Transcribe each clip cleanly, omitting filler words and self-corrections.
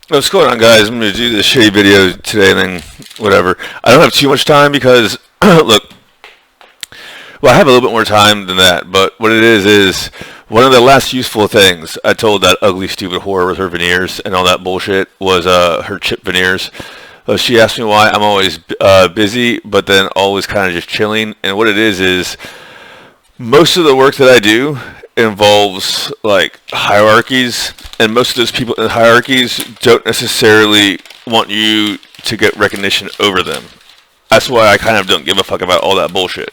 What's going on, guys? I'm going to do this shitty video today and then whatever. I don't have too much time because, look, well, I have a little bit more time than that, but what it is one of the last useful things I told that ugly, stupid whore with her veneers and all that bullshit was her chip veneers. She asked me why I'm always busy, but then always kind of just chilling. And what it is most of the work that I do involves like hierarchies, and most of those people in hierarchies don't necessarily want you to get recognition over them. That's why I kind of don't give a fuck about all that bullshit.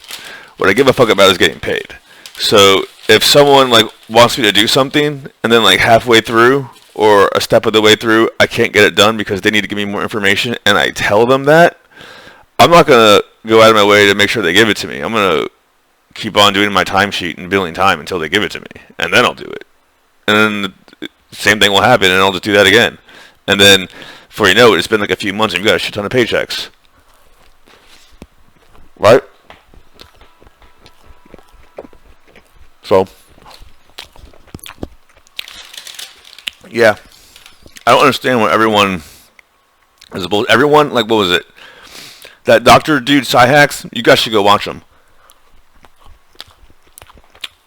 What I give a fuck about is getting paid. So if someone like wants me to do something and then like halfway through or a step of the way through I can't get it done because they need to give me more information and I tell them that, I'm not gonna go out of my way to make sure they give it to me. I'm gonna keep on doing my timesheet and billing time until they give it to me, and then I'll do it. And then the same thing will happen, and I'll just do that again. And then, before you know it, it's been like a few months, and you've got a shit ton of paychecks. Right? So, yeah. I don't understand what everyone is about. Everyone, like, what was it? That Dr. Dude Cyhacks, you guys should go watch them.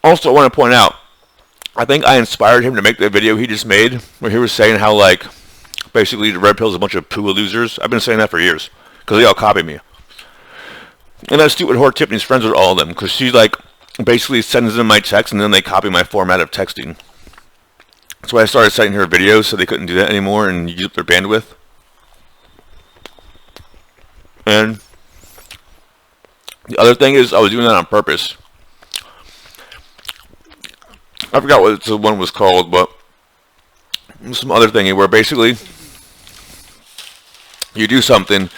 Also, I want to point out, I think I inspired him to make the video he just made, where he was saying how, like, basically the red pill is a bunch of poo losers. I've been saying that for years, because they all copy me. And that stupid whore Tiffany's friends with all of them, because she, like, basically sends them my text, and then they copy my format of texting. That's why I started citing her videos, so they couldn't do that anymore and use up their bandwidth. And the other thing is, I was doing that on purpose. I forgot what the one was called, but some other thingy where basically you do something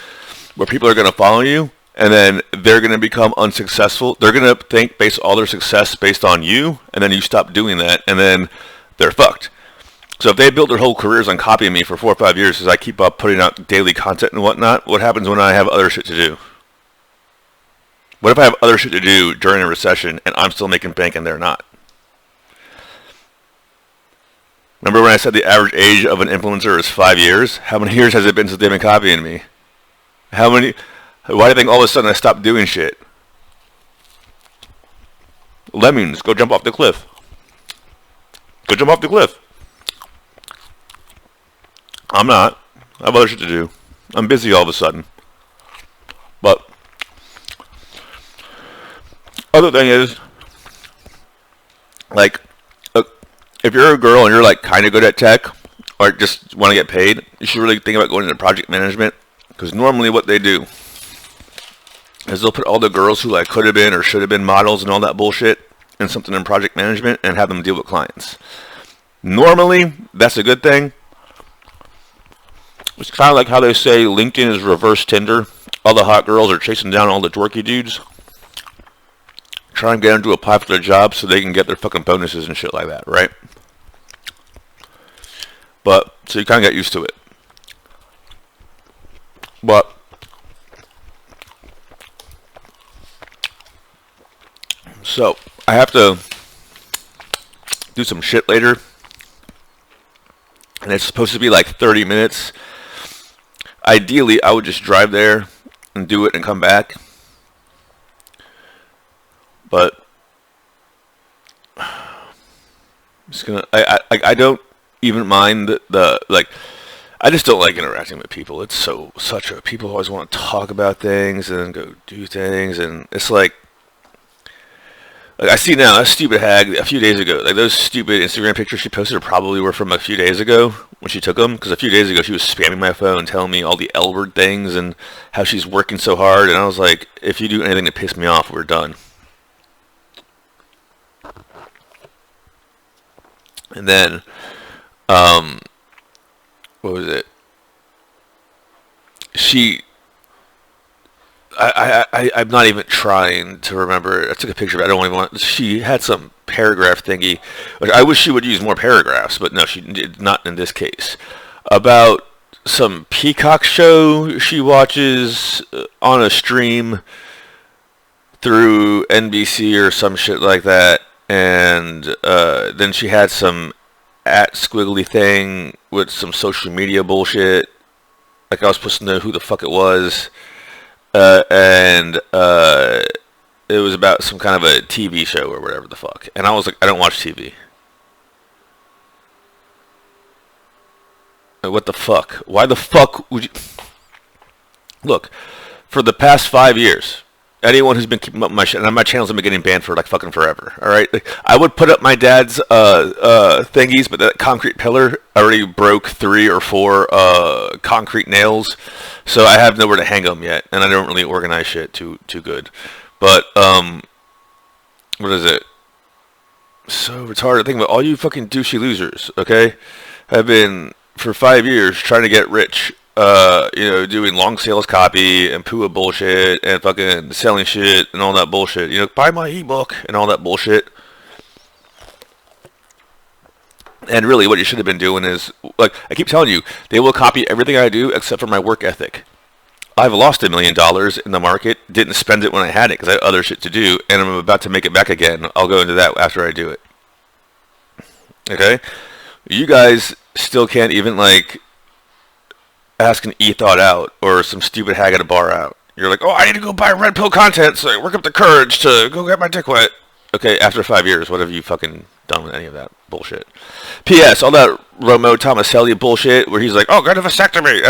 where people are going to follow you, and then they're going to become unsuccessful. They're going to base all their success based on you, and then you stop doing that, and then they're fucked. So if they built their whole careers on copying me for 4 or 5 years as I keep up putting out daily content and whatnot, what happens when I have other shit to do? What if I have other shit to do during a recession and I'm still making bank and they're not? Remember when I said the average age of an influencer is 5 years? How many years has it been since they've been copying me? Why do you think all of a sudden I stopped doing shit? Lemmings, go jump off the cliff. Go jump off the cliff. I'm not. I have other shit to do. I'm busy all of a sudden. But other thing is, like, if you're a girl and you're like kind of good at tech or just want to get paid, you should really think about going into project management, because normally what they do is they'll put all the girls who like could have been or should have been models and all that bullshit in something in project management and have them deal with clients. Normally, that's a good thing. It's kind of like how they say LinkedIn is reverse Tinder. All the hot girls are chasing down all the dorky dudes, trying to get them to apply for their jobs so they can get their fucking bonuses and shit like that, right? But, so you kind of get used to it. But, so, I have to do some shit later, and it's supposed to be like 30 minutes. Ideally, I would just drive there and do it and come back. But I'm just gonna. I don't even mind the like. I just don't like interacting with people. It's such a people always want to talk about things and go do things, and it's like I see now that stupid hag a few days ago. Like those stupid Instagram pictures she posted probably were from a few days ago when she took them. Because a few days ago she was spamming my phone, telling me all the L word things and how she's working so hard. And I was like, if you do anything to piss me off, we're done. And then, what was it? I'm not even trying to remember. I took a picture, but I don't even want. She had some paragraph thingy, which I wish she would use more paragraphs, but no, she did not in this case. About some Peacock show she watches on a stream through NBC or some shit like that, and then she had some at squiggly thing with some social media bullshit. Like I was supposed to know who the fuck it was, and it was about some kind of a TV show or whatever the fuck. And I was like, I don't watch TV. Like, what the fuck? Why the fuck would you? Look, for the past 5 years, anyone who's been keeping up my shit, and my channels have been getting banned for like fucking forever. All right, like, I would put up my dad's thingies, but that concrete pillar already broke 3 or 4 concrete nails, so I have nowhere to hang them yet, and I don't really organize shit too good. But what is it? So retarded. Think about all you fucking douchey losers. Okay, have been for 5 years trying to get rich. Doing long sales copy and PUA bullshit and fucking selling shit and all that bullshit. Buy my ebook and all that bullshit. And really what you should have been doing is, like, I keep telling you, they will copy everything I do except for my work ethic. I've lost $1 million in the market, didn't spend it when I had it because I had other shit to do, and I'm about to make it back again. I'll go into that after I do it. Okay? You guys still can't even, like, ask an e-thought out or some stupid hag at a bar out. You're like, oh, I need to go buy red pill content so I work up the courage to go get my dick wet. Okay, after 5 years, what have you fucking done with any of that bullshit? P.S. All that Romo Tomaselli bullshit where he's like, oh, got a vasectomy.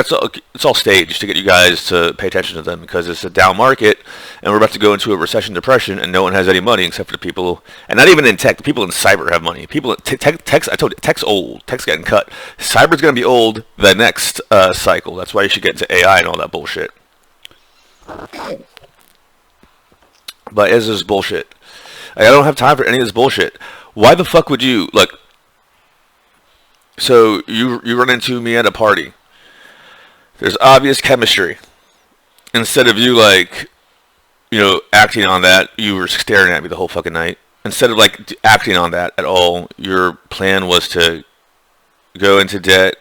It's all staged to get you guys to pay attention to them because it's a down market and we're about to go into a recession depression and no one has any money except for the people, and not even in tech, the people in cyber have money. People in tech's, I told you, tech's old. Tech's getting cut. Cyber's going to be old the next cycle. That's why you should get into AI and all that bullshit. But this is bullshit. Like, I don't have time for any of this bullshit. Why the fuck would you, like, so you run into me at a party. There's obvious chemistry. Instead of you, like, acting on that, you were staring at me the whole fucking night. Instead of, like, acting on that at all, your plan was to go into debt,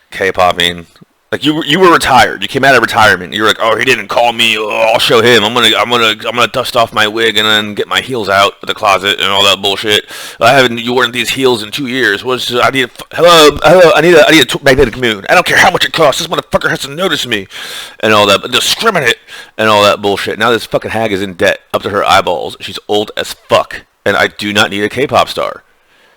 K-popping. Like, you were retired. You came out of retirement. You were like, oh, he didn't call me. Oh, I'll show him. I'm gonna dust off my wig and then get my heels out of the closet and all that bullshit. I haven't worn these heels in 2 years. Hello. I need a magnetic moon. I don't care how much it costs. This motherfucker has to notice me and all that. But discriminate and all that bullshit. Now this fucking hag is in debt up to her eyeballs. She's old as fuck, and I do not need a K-pop star.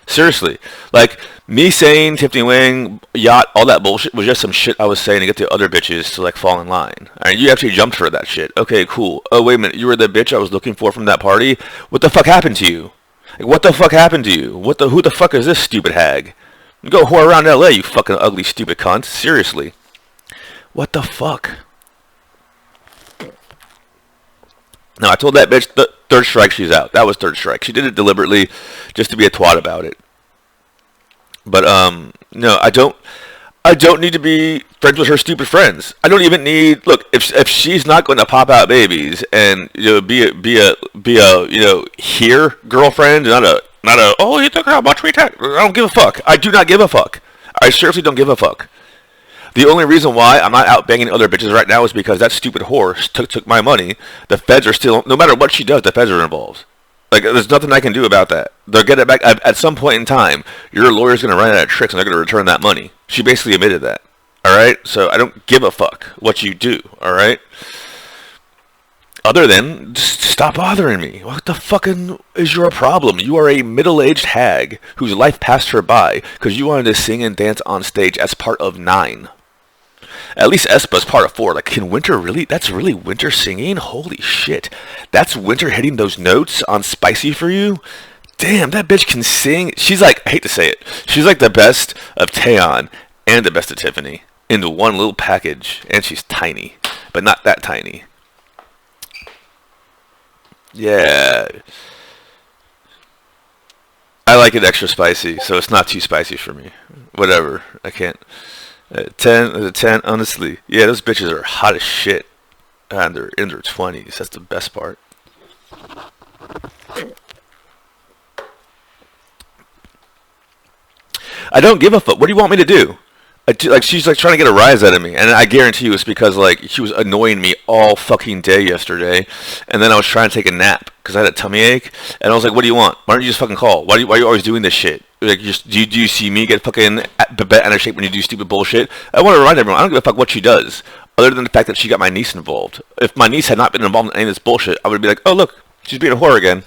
Seriously, like, me saying Tiffany Wing, yacht, all that bullshit was just some shit I was saying to get the other bitches to, like, fall in line. Alright, you actually jumped for that shit. Okay, cool. Oh, wait a minute, you were the bitch I was looking for from that party? What the fuck happened to you? Like, what the fuck happened to you? Who the fuck is this stupid hag? You go whore around LA, you fucking ugly stupid cunt. Seriously. What the fuck? No, I told that bitch the third strike, she's out. That was third strike. She did it deliberately just to be a twat about it. But no, I don't need to be friends with her stupid friends. I don't even need. Look, if she's not going to pop out babies and be a here girlfriend, not a oh, you think how much we take? I don't give a fuck. I do not give a fuck. I seriously don't give a fuck. The only reason why I'm not out banging other bitches right now is because that stupid whore took my money. The feds are still, no matter what she does, the feds are involved. Like, there's nothing I can do about that. They'll get it back at some point in time. Your lawyer's going to run out of tricks and they're going to return that money. She basically admitted that. All right? So I don't give a fuck what you do. All right? Other than, just stop bothering me. What the fucking is your problem? You are a middle-aged hag whose life passed her by because you wanted to sing and dance on stage as part of 9. At least Espa's part of 4. Like, can Winter really? That's really Winter singing? Holy shit. That's Winter hitting those notes on Spicy for you? Damn, that bitch can sing. She's like, I hate to say it, she's like the best of Taeyeon and the best of Tiffany into one little package. And she's tiny, but not that tiny. Yeah. I like it extra spicy, so it's not too spicy for me. Whatever. I can't. 10, honestly. Yeah, those bitches are hot as shit. And they're in their 20s. That's the best part. I don't give a fuck. What do you want me to do? Like, she's like trying to get a rise out of me, and I guarantee you it's because, like, she was annoying me all fucking day yesterday, and then I was trying to take a nap, because I had a tummy ache, and I was like, "What do you want? Why don't you just fucking call? Why are you always doing this shit? Like, do you see me get fucking bent out of shape when you do stupid bullshit?" I want to remind everyone, I don't give a fuck what she does, other than the fact that she got my niece involved. If my niece had not been involved in any of this bullshit, I would be like, "Oh look, she's being a whore again."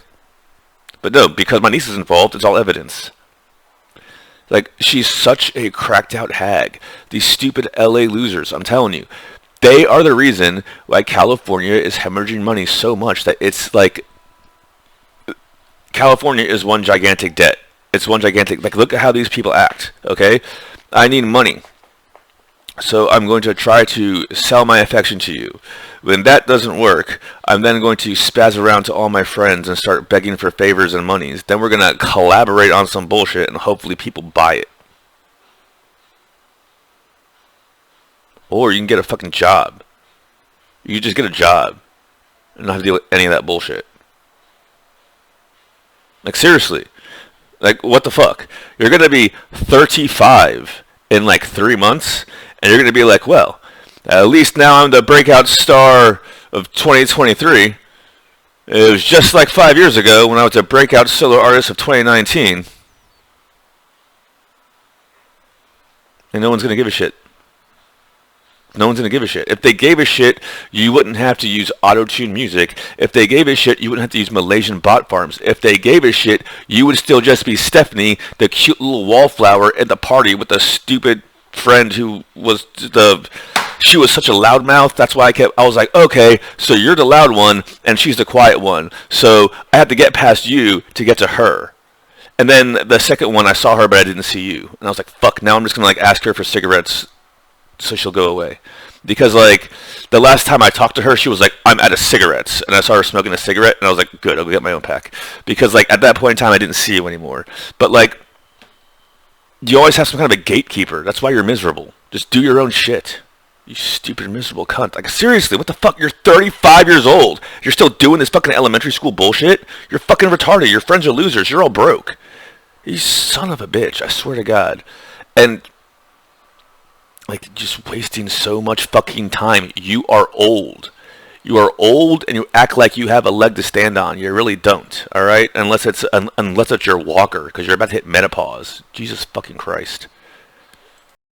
But no, because my niece is involved, it's all evidence. Like, she's such a cracked out hag. These stupid LA losers, I'm telling you. They are the reason why California is hemorrhaging money so much that it's like California is one gigantic debt. It's one gigantic, like, look at how these people act, okay? I need money. So I'm going to try to sell my affection to you. When that doesn't work, I'm then going to spaz around to all my friends and start begging for favors and monies. Then we're going to collaborate on some bullshit and hopefully people buy it. Or you can get a fucking job. You just get a job and not have to deal with any of that bullshit. Like, seriously. Like, what the fuck? You're going to be 35 in like 3 months, and you're going to be like, well, at least now I'm the breakout star of 2023. It was just like 5 years ago when I was a breakout solo artist of 2019. And no one's going to give a shit. No one's going to give a shit. If they gave a shit, you wouldn't have to use auto-tune music. If they gave a shit, you wouldn't have to use Malaysian bot farms. If they gave a shit, you would still just be Stephanie, the cute little wallflower at the party with the stupid friend who was she was such a loudmouth. That's why I was like, okay, so you're the loud one and she's the quiet one. So I have to get past you to get to her. And then the second one, I saw her, but I didn't see you. And I was like, fuck, now I'm just going to like ask her for cigarettes so she'll go away. Because like the last time I talked to her, she was like, I'm out of cigarettes. And I saw her smoking a cigarette and I was like, good, I'll go get my own pack. Because like at that point in time, I didn't see you anymore. But like, you always have some kind of a gatekeeper. That's why you're miserable. Just do your own shit. You stupid, miserable cunt. Like, seriously, what the fuck? You're 35 years old. You're still doing this fucking elementary school bullshit? You're fucking retarded. Your friends are losers. You're all broke. You son of a bitch. I swear to God. And, like, just wasting so much fucking time. You are old. You are old and you act like you have a leg to stand on. You really don't, all right? Unless it's your walker, because you're about to hit menopause. Jesus fucking Christ.